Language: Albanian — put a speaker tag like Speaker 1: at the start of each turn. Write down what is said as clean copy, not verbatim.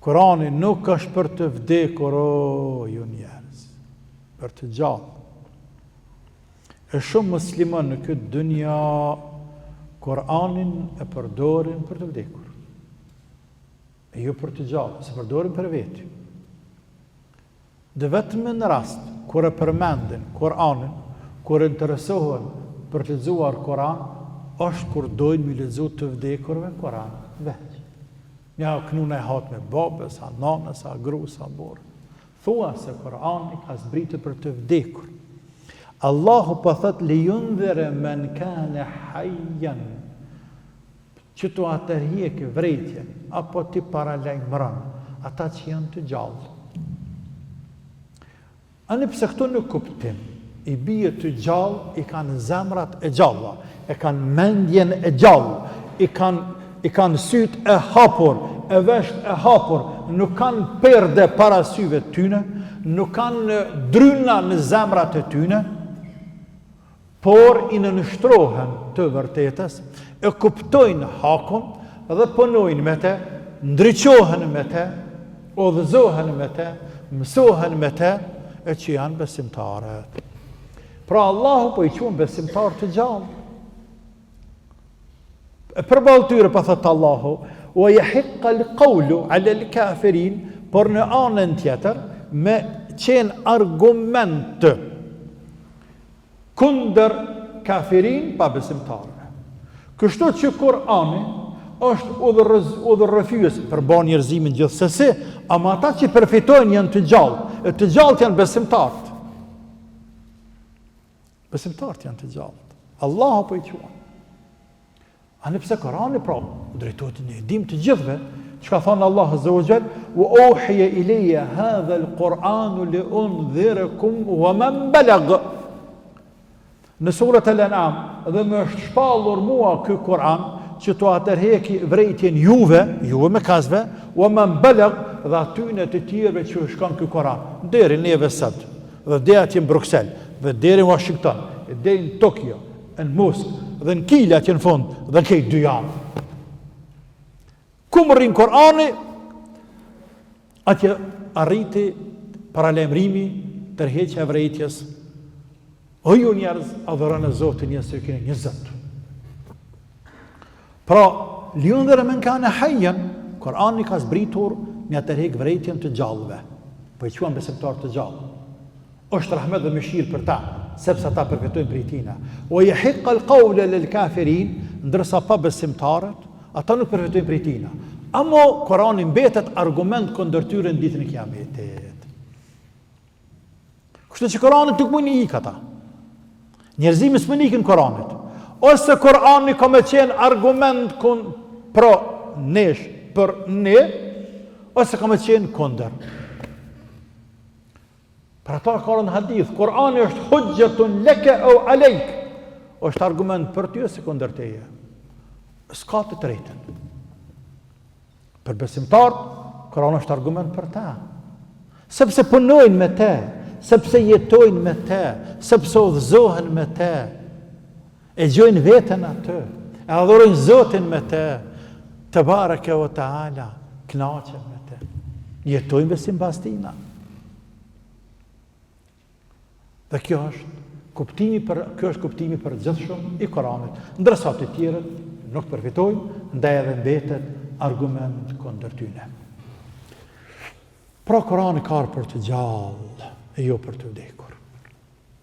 Speaker 1: Kurani nuk është për të vdekur, o ju njerëz, për të gjallë. E shumë musliman në këtë dunja Kur'anin e përdorin për të vdekur. E jo për të gjallë, se përdorin për veti. Dhe vetëm në rast, kur e përmendin Kur'anin, kur e interesohen për të lexuar Kur'an, është kur dojnë mi lexu të vdekurve Kur'an veç. Nja kënuna e hatë me babë, sa nane, sa gru, sa borë. Thua se Kur'ani ka zbritur për të vdekur. Allahu po thot liyundhira man kana hayyan. Që tu atërhiq vrejtje, apo ti paralajmëron ata që janë të gjallë. Ani pse këtu në kuptim, i bie të gjallë, i kanë zemrat e gjalla, e kanë mendjen e gjallë, i kanë syt e hapur, e vesht e hapur, nuk kanë perde para syve tyne, nuk kanë dryna në zemrat e tyne, por i nënshtrohen të vërtetës, e kuptojnë hakun dhe punojnë me te, ndriçohen me te, udhëzohen me te, mësohen me te, e që janë besimtarët. Pra Allahu po i quajnë besimtar të gjallë. E përballë tyre pa thot Allahu, wa yahiqqa al-qawlu 'ala al-kafirin, por në anën tjetër me qenë argument kundër kafirin pa besimtarëve. Kështu që Kur'ani është udhërrëfyes për ban njerëzimin gjithsesi, ama ata që përfitojnë janë të gjallë, e të gjallët janë besimtarët. Besimtarët janë të gjallët. Allahu po i quan. Ani pse Kur'ani pra, drejtohet në dim të gjithëve, që ka thonë Allah Azza wa Jall, wa uhiya ilayya hadha al-Qur'anu li undhirakum wa man balagha. Në surat Al-An'am, dhe më është shpallur mua ky Kur'an, që të atërheki vrejtjen juve me kasve, o më mbëllëg dhe atyne të tjerëve që shkon ky Kur'an, deri neve sot, dhe deri atje në Bruxelles, dhe deri në Washington, dhe deri në Tokyo, në Moskë, dhe në Kile atje në fund, dhe në kejtë dy janë. Ku më rrinë Kur'ani, atje arriti paralajmërimi, tërheqja e vrejtjes. O ju njerëz, adhuroni e Zotin një se keni një Zot. Pra, liyundhira man kana hayyan, Kur'ani ka zbritur me tërheq vrejtjen të gjallëve. Po i quajnë besimtar të gjallë. Është rahmet dhe mëshirë për ta, sepse ata përfitojnë prej tina. O yahiqqa al-qawla lil-kafirin, ndërsa pa besimtarët, ata nuk përfitojnë prej tina. Amo Kur'ani mbetet argument kundër tyre në ditën e Kiametit. Kështu që Kur'ani nuk mund i ikë ata. Njerëzimi s'më ikën Kur'anit. Ose Kur'ani ka me qenë argument pro nesh për ne, ose ka me qenë kundër. Për ata ka në hadith, Kur'ani është hujjatun leke au alejk, është argument për ty ose kundër teje. S'ka të drejtën. Për besimtarët, Kur'ani është argument për ta. Sepse punojnë me te, sepse jetojnë me te, sepse udhëzohen me te, e gjojnë veten atë, e adhurojnë Zotin me te, te bareke o taala, kënaqen me te. Jetojnë besim pas tina. Dhe kjo është kuptimi për gjithshëm i Kuranit. Ndërsa të tjerët nuk përfitojnë, ndaj edhe mbetet argument kundër tyne. Pra Kurani ka për të gjallë, e jo për të vdekur.